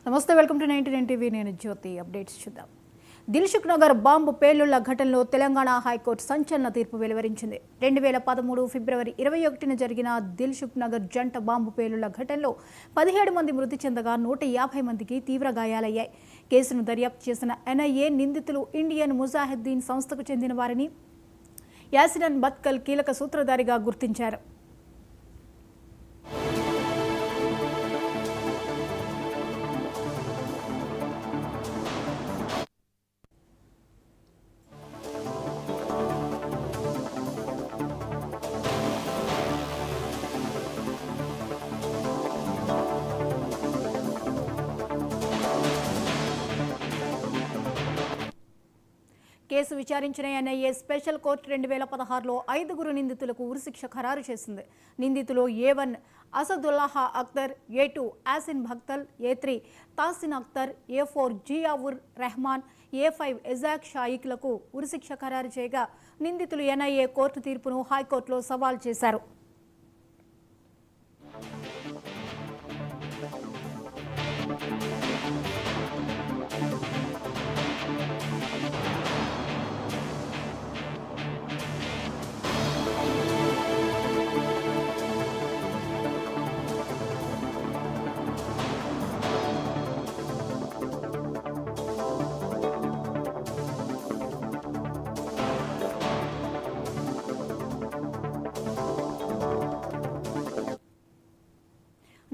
నమస్తే, welcome to 99 TV. నేను జ్యోతి. Updates చూద్దాం. దిల్సుఖ్ నగర్ బాంబు పేలుళ్ల ఘటనలో తెలంగాణ హైకోర్టు సంచలన తీర్పు వెలువరించింది. 2013 ఫిబ్రవరి 21న జరిగిన దిల్సుఖ్ నగర్ జంట బాంబు పేలుళ్ల ఘటనలో 17 మంది మృతి చెందగా 150 మందికి తీవ్ర గాయాలయ్యాయి. కేసును దర్యాప్తు చేసిన ఎన్ఐఏ నిందితులు ఇండియన్ ముజాహిద్దీన్ సంస్థకు చెందిన వారిని యాసిన్ బత్కల్ కీలక సూత్రధారిగా గుర్తించారు. కేసు విచారించిన ఎన్ఐఏ స్పెషల్ కోర్టు 2016లో 5 నిందితులకు ఉరిశిక్ష ఖరారు చేసింది. నిందితులు A1 అసదుల్లాహా Akhtar, A2 Yasin Bhatkal, A3 తాసిన్ Akhtar, A4 Ziaur Rahman, A5 Vizag షాయిక్లకు ఉరిశిక్ష ఖరారు చేయగా నిందితులు ఎన్ఐఏ కోర్టు తీర్పును హైకోర్టులో సవాల్ చేశారు.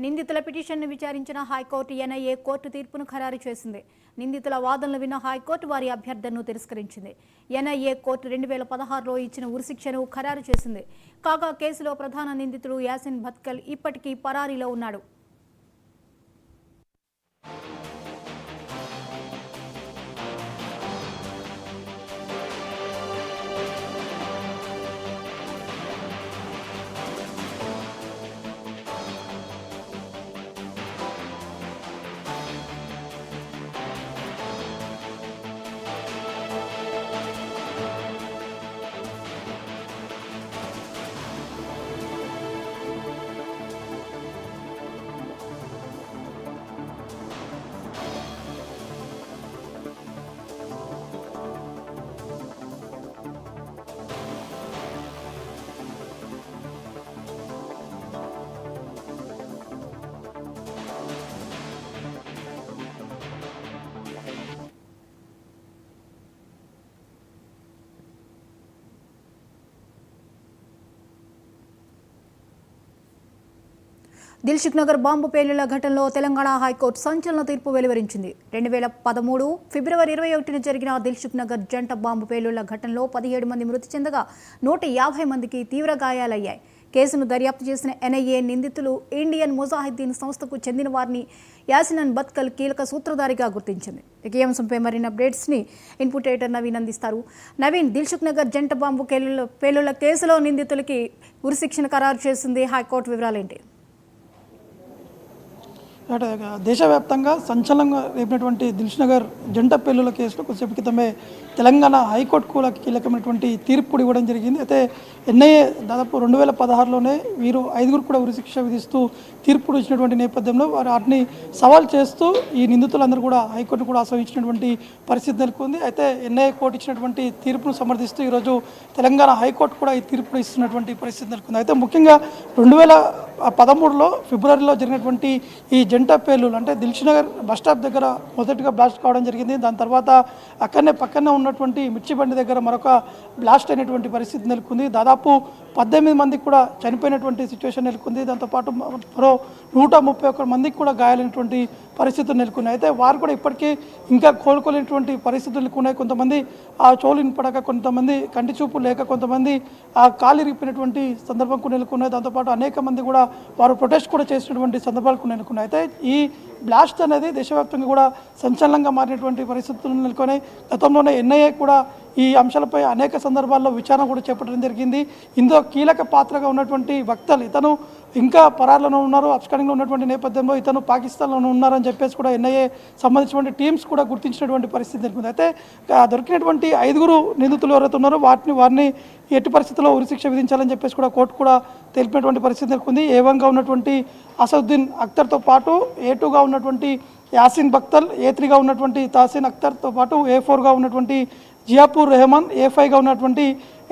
నిందితుల పిటిషన్ను విచారించిన హైకోర్టు ఎన్ఐఏ కోర్టు తీర్పును ఖరారు చేసింది. నిందితుల వాదనలు విన్న హైకోర్టు వారి అభ్యర్థనను తిరస్కరించింది. ఎన్ఐఏ కోర్టు 2016లో ఇచ్చిన ఉరిశిక్షను ఖరారు చేసింది. కాగా కేసులో ప్రధాన నిందితుడు యాసిన్ భత్కల్ ఇప్పటికీ పరారీలో ఉన్నాడు. దిల్సుఖ్ నగర్ బాంబు పేలుళ్ల ఘటనలో తెలంగాణ హైకోర్టు సంచలన తీర్పు వెలువరించింది. 2013 ఫిబ్రవరి 21న జరిగిన దిల్సుఖ్ నగర్ జంట బాంబు పేలుళ్ల ఘటనలో 17 మంది మృతి చెందగా 150 మందికి తీవ్ర గాయాలయ్యాయి. కేసును దర్యాప్తు చేసిన ఎన్ఐఏ నిందితులు ఇండియన్ ముజాహిద్దీన్ సంస్థకు చెందిన వారిని యాసిన్ బత్కల్ కీలక సూత్రధారిగా గుర్తించింది. ఈ అంశంపై మరిన్ని అప్డేట్స్ని ఇన్పుట్ ఎడిటర్ నవీన్ అందిస్తారు. నవీన్, దిల్సుఖ్ నగర్ జంట బాంబు పేలుళ్ల కేసులో నిందితులకి ఉరిశిక్షను ఖరారు చేసింది హైకోర్టు. వివరాలేంటి? దేశవ్యాప్తంగా సంచలనంగా రేపినటువంటి దిల్సుఖ్ నగర్ జంట పేలుళ్ల కేసులో కొద్దిసేపు క్రితమే తెలంగాణ హైకోర్టు కూడా కీలకమైనటువంటి తీర్పు ఇవ్వడం జరిగింది. అయితే ఎన్ఐఏ దాదాపు 2016లోనే వీరు 5 కూడా ఉరిశిక్ష విధిస్తూ తీర్పుడు ఇచ్చినటువంటి నేపథ్యంలో వాటిని సవాల్ చేస్తూ ఈ నిందితులందరూ కూడా హైకోర్టు కూడా ఆశ్రయించినటువంటి పరిస్థితి నెలకొంది. అయితే ఎన్ఐఏ కోర్టు ఇచ్చినటువంటి తీర్పును సమర్థిస్తూ ఈరోజు తెలంగాణ హైకోర్టు కూడా ఈ తీర్పును ఇస్తున్నటువంటి పరిస్థితి నెలకొంది. అయితే ముఖ్యంగా 2013లో ఫిబ్రవరిలో జరిగినటువంటి ఈ జంట పేలుళ్లు అంటే దిల్సుఖ్ నగర్ బస్టాప్ దగ్గర మొదటిగా బ్లాస్ట్ కావడం జరిగింది. దాని తర్వాత పక్కనే ఉన్నటువంటి మిర్చి బండి దగ్గర మరొక బ్లాస్ట్ అయినటువంటి పరిస్థితి నెలకొంది. దాదాపు 18 మందికి కూడా చనిపోయినటువంటి సిచ్యువేషన్ నెలకొంది. దాంతోపాటు మరో 131 మందికి కూడా గాయాలైనటువంటి పరిస్థితులు నెలకొన్నాయి. అయితే వారు కూడా ఇప్పటికీ ఇంకా కోలుకోలేనటువంటి పరిస్థితులు నెలకొన్నాయి. కొంతమంది ఆ చోలు వినపడక, కొంతమంది కంటి చూపు లేక, కొంతమంది ఆ కాలు ఇరిగిపోయినటువంటి సందర్భం కూడా నెలకొన్నాయి. దాంతోపాటు అనేక మంది కూడా వారు ప్రొటెస్ట్ కూడా చేసినటువంటి సందర్భాలు కూడా నెలకొన్నాయి. అయితే ఈ బ్లాస్ట్ అనేది దేశవ్యాప్తంగా కూడా సంచలనంగా మారినటువంటి పరిస్థితులు నెలకొన్నాయి. గతంలోనే ఎన్ఐఏ కూడా ఈ అంశాలపై అనేక సందర్భాల్లో విచారణ కూడా చేపట్టడం జరిగింది. ఇందులో కీలక పాత్రగా ఉన్నటువంటి వక్తలు ఇతను ఇంకా పరారులోనే ఉన్నారు, అబ్స్కాండింగ్లో ఉన్నటువంటి నేపథ్యంలో ఇతను పాకిస్తాన్లోనే ఉన్నారని చెప్పేసి కూడా ఎన్ఐఏ సంబంధించినటువంటి టీమ్స్ కూడా గుర్తించినటువంటి పరిస్థితి నెలకొంది. అయితే దొరికినటువంటి 5 నిందితులు ఎవరైతే ఉన్నారో వారిని ఎట్టి పరిస్థితుల్లో ఉరిశిక్ష విధించాలని చెప్పేసి కూడా కోర్టు కూడా తెలిపినటువంటి పరిస్థితి నెలకొంది. A1గా ఉన్నటువంటి అసదుద్దీన్ అఖ్తర్తో పాటు A2గా ఉన్నటువంటి యాసిన్ బక్తల్, A3గా ఉన్నటువంటి తాసిన్ అఖ్తర్తో పాటు A4గా ఉన్నటువంటి జియాపూర్ రెహమాన్, A5గా ఉన్నటువంటి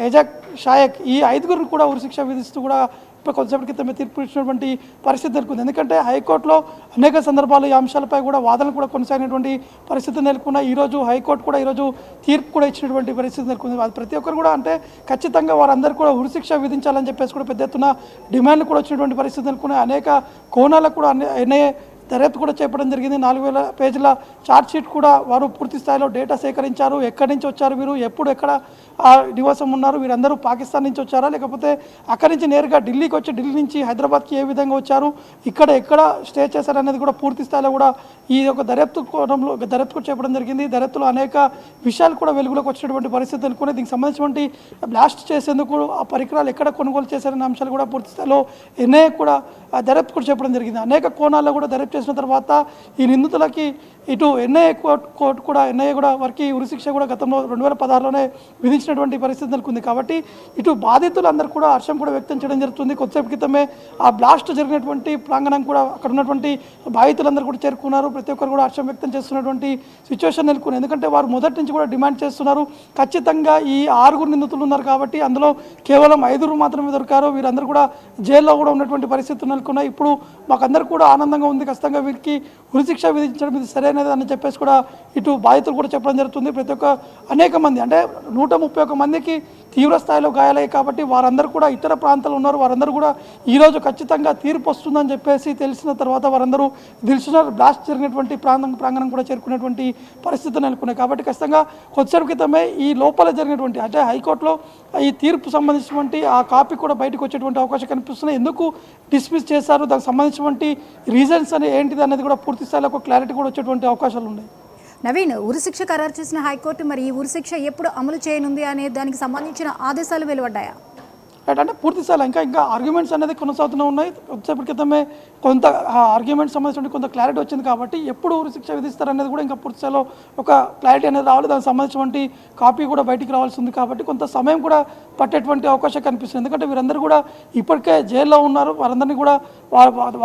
ఏజాక్ షాయక్ ఈ ఐదుగురిని కూడా ఉరిశిక్ష విధిస్తూ కూడా ఇప్పుడు కొంతసేపటి క్రితమే తీర్పు ఇచ్చినటువంటి పరిస్థితి నెలకొంది. ఎందుకంటే హైకోర్టులో అనేక సందర్భాలు ఈ అంశాలపై కూడా వాదనలు కూడా కొనసాగినటువంటి పరిస్థితి నెలకొన్నాయి. ఈరోజు హైకోర్టు కూడా ఈరోజు తీర్పు కూడా ఇచ్చినటువంటి పరిస్థితి నెలకొంది. అది ప్రతి ఒక్కరు కూడా అంటే ఖచ్చితంగా వారందరూ కూడా ఉరిశిక్ష విధించాలని చెప్పేసి కూడా పెద్ద ఎత్తున డిమాండ్లు కూడా వచ్చినటువంటి పరిస్థితి నెలకొన్నాయి. అనేక కోణాలకు కూడా ఎన్ఐఏ దర్యాప్తు కూడా చేపట్టడం జరిగింది. 4000 పేజీల ఛార్జ్షీట్ కూడా వారు పూర్తి స్థాయిలో డేటా సేకరించారు. ఎక్కడి నుంచి వచ్చారు వీరు, ఎప్పుడు ఎక్కడ నివాసం ఉన్నారు, వీరందరూ పాకిస్తాన్ నుంచి వచ్చారా లేకపోతే అక్కడి నుంచి నేరుగా ఢిల్లీకి వచ్చి ఢిల్లీ నుంచి హైదరాబాద్కి ఏ విధంగా వచ్చారు, ఎక్కడ స్టే చేశారనేది కూడా పూర్తి స్థాయిలో కూడా ఈ యొక్క దర్యాప్తు కూడా చేపట్టడం జరిగింది. దర్యాప్తులో అనేక విషయాలు కూడా వెలుగులోకి వచ్చినటువంటి పరిస్థితి అనుకునే దీనికి సంబంధించినటువంటి బ్లాస్ట్ చేసేందుకు ఆ పరికరాలు ఎక్కడ కొనుగోలు చేశారనే అంశాలు కూడా పూర్తి స్థాయిలో ఎన్ఐఏ కూడా దర్యాప్తు కూడా చేపట్టడం జరిగింది. అనేక కోణాల్లో కూడా దర్యాప్తు చేసిన తర్వాత ఈ నిందితులకి ఇటు ఎన్ఐఏ కోర్టు కూడా ఎన్ఐఏ కూడా వారికి ఉరిశిక్ష కూడా గతంలో 2016లోనే విధించినటువంటి పరిస్థితి నెలకొంది. కాబట్టి ఇటు బాధితులందరూ కూడా హర్షం కూడా వ్యక్తం చేయడం జరుగుతుంది. కొద్దిసేపు క్రితమే ఆ బ్లాస్ట్ జరిగినటువంటి ప్రాంగణం కూడా అక్కడ ఉన్నటువంటి బాధితులందరూ కూడా చేరుకున్నారు. ప్రతి ఒక్కరు కూడా హర్షం వ్యక్తం చేస్తున్నటువంటి సిచ్యువేషన్ నెలకొంది. ఎందుకంటే వారు మొదటి నుంచి కూడా డిమాండ్ చేస్తున్నారు. ఖచ్చితంగా ఈ 6 నిందితులు ఉన్నారు కాబట్టి అందులో కేవలం 5 మాత్రమే దొరికారు. వీరందరూ కూడా జైల్లో కూడా ఉన్నటువంటి పరిస్థితులు నెలకొన్నాయి. ఇప్పుడు మాకందరూ కూడా ఆనందంగా ఉంది. ఖచ్చితంగా వీరికి ఉరిశిక్ష విధించడం ఇది సరైనది అని చెప్పేసి కూడా ఇటు బాధితులు కూడా చెప్పడం జరుగుతుంది. ప్రతి ఒక్క అనేక మంది అంటే 131 మందికి తీవ్ర స్థాయిలో గాయాలయ్యాయి కాబట్టి వారందరూ కూడా ఇతర ప్రాంతాలు ఉన్నారు. వారందరూ కూడా ఈరోజు ఖచ్చితంగా తీర్పు వస్తుందని చెప్పేసి తెలిసిన తర్వాత వారందరూ దిల్సుఖ్నగర్ బ్లాస్ట్ జరిగినటువంటి ప్రాంగణం కూడా చేరుకునేటువంటి పరిస్థితి నెలకొన్నాయి. కాబట్టి ఖచ్చితంగా కొద్దిసేపు క్రితమే ఈ లోపల జరిగినటువంటి అంటే హైకోర్టులో ఈ తీర్పు సంబంధించినటువంటి ఆ కాపీ కూడా బయటకు వచ్చేటువంటి అవకాశం కనిపిస్తున్నాయి. ఎందుకు డిస్మిస్ చేశారు, దానికి సంబంధించినటువంటి రీజన్స్ అని ఏంటిది అనేది కూడా పూర్తి స్థాయిలో ఒక క్లారిటీ కూడా వచ్చేటువంటి అవకాశాలు ఉన్నాయి. నవీన్, ఉరిశిక్ష ఖరారు చేసిన హైకోర్టు మరి ఈ ఉరిశిక్ష ఎప్పుడు అమలు చేయనుంది అనే దానికి సంబంధించిన ఆదేశాలు వెలువడ్డాయా? రైట్, అంటే పూర్తి స్థాయిలో ఇంకా ఆర్గ్యుమెంట్స్ అనేది కొనసాగుతూనే ఉన్నాయి. కొద్దిసేపటి క్రితమే కొంత ఆర్గ్యుమెంట్స్ సంబంధించిన కొంత క్లారిటీ వచ్చింది కాబట్టి ఎప్పుడు ఉరిశిక్ష విధిస్తారనేది కూడా ఇంకా పూర్తి స్థాయిలో ఒక క్లారిటీ అనేది రావాలి. దానికి సంబంధించినటువంటి కాపీ కూడా బయటికి రావాల్సి ఉంది కాబట్టి కొంత సమయం కూడా పట్టేటువంటి అవకాశం కనిపిస్తుంది. ఎందుకంటే వీరందరూ కూడా ఇప్పటికే జైల్లో ఉన్నారు. వారందరినీ కూడా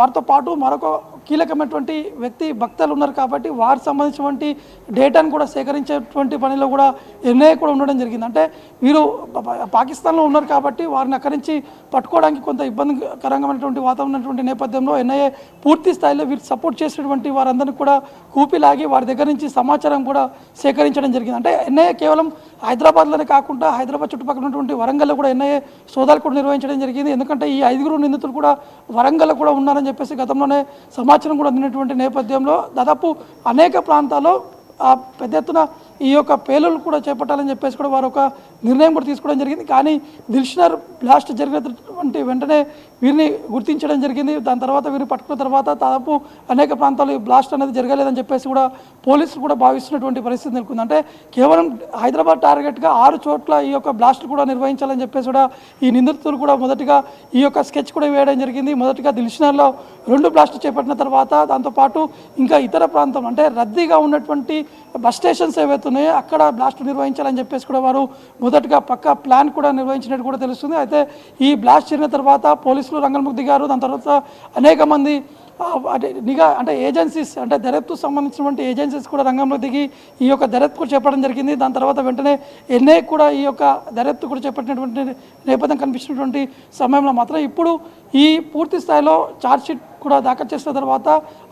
వారితో పాటు మరొక కీలకమైనటువంటి వ్యక్తి భక్తులు ఉన్నారు కాబట్టి వారికి సంబంధించినటువంటి డేటాను కూడా సేకరించేటువంటి పనిలో కూడా ఎన్ఐఏ కూడా ఉండడం జరిగింది. అంటే వీరు పాకిస్తాన్లో ఉన్నారు కాబట్టి వారిని అక్కడి నుంచి పట్టుకోవడానికి కొంత ఇబ్బందికరంగా వాతావరణం నేపథ్యంలో ఎన్ఐఏ పూర్తి స్థాయిలో వీరికి సపోర్ట్ చేసినటువంటి వారందరినీ కూడా కూపిలాగి వారి దగ్గర నుంచి సమాచారం కూడా సేకరించడం జరిగింది. అంటే ఎన్ఐఏ కేవలం హైదరాబాద్లోనే కాకుండా హైదరాబాద్ చుట్టుపక్కల ఉన్నటువంటి వరంగల్లో కూడా ఎన్ఐఏ సోదాలు కూడా నిర్వహించడం జరిగింది. ఎందుకంటే ఈ 5 నిందితులు కూడా వరంగల్లో కూడా ఉన్నారని చెప్పేసి గతంలోనే సమాచారం కూడా అందినటువంటి నేపథ్యంలో దాదాపు అనేక ప్రాంతాల్లో పెద్ద ఎత్తున ఈ యొక్క పేలులు కూడా చేపట్టాలని చెప్పేసి కూడా వారు ఒక నిర్ణయం కూడా తీసుకోవడం జరిగింది. కానీ దిల్సుఖ్నగర్ బ్లాస్ట్ జరిగినటువంటి వెంటనే వీరిని గుర్తించడం జరిగింది. దాని తర్వాత వీరిని పట్టుకున్న తర్వాత దాదాపు అనేక ప్రాంతాల్లో ఈ బ్లాస్ట్ అనేది జరగలేదని చెప్పేసి కూడా పోలీసులు కూడా భావిస్తున్నటువంటి పరిస్థితి నెలకొంది. అంటే కేవలం హైదరాబాద్ టార్గెట్గా 6 చోట్ల ఈ యొక్క బ్లాస్ట్ కూడా నిర్వహించాలని చెప్పేసి కూడా ఈ నిందితులు కూడా మొదటిగా ఈ యొక్క స్కెచ్ కూడా వేయడం జరిగింది. మొదటిగా దిల్సుఖ్నగర్లో 2 బ్లాస్టులు చేపట్టిన తర్వాత దాంతోపాటు ఇంకా ఇతర ప్రాంతం అంటే రద్దీగా ఉన్నటువంటి బస్ స్టేషన్స్ ఏవైతే ఉన్నాయో అక్కడ బ్లాస్ట్ నిర్వహించాలని చెప్పేసి కూడా వారు మొదటగా పక్కా ప్లాన్ కూడా నిర్వహించినట్టు కూడా తెలుస్తుంది. అయితే ఈ బ్లాస్ట్ జరిగిన తర్వాత పోలీసులు రంగంలోకి దిగారు. దాని తర్వాత అనేక మంది అంటే ఏజెన్సీస్ అంటే దర్యాప్తు సంబంధించినటువంటి ఏజెన్సీస్ కూడా రంగంలో దిగి ఈ యొక్క దర్యాప్తు కూడా చేపట్టడం జరిగింది. దాని తర్వాత వెంటనే ఎన్ఐఏ కూడా ఈ యొక్క దర్యాప్తు కూడా చేపట్టినటువంటి నేపథ్యం కనిపించినటువంటి సమయంలో మాత్రం ఇప్పుడు ఈ పూర్తి స్థాయిలో ఛార్జ్షీట్ కూడా దాఖలు చేసిన తర్వాత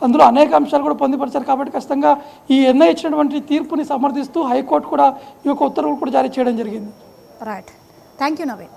అందులో అనేక అంశాలు కూడా పొందుపరిచారు కాబట్టి ఖచ్చితంగా ఈ ఎన్ఐఏ ఇచ్చినటువంటి తీర్పుని సమర్థిస్తూ హైకోర్టు కూడా ఈ యొక్క ఉత్తర్వులు కూడా జారీ చేయడం జరిగింది. Right, thank you Naveen.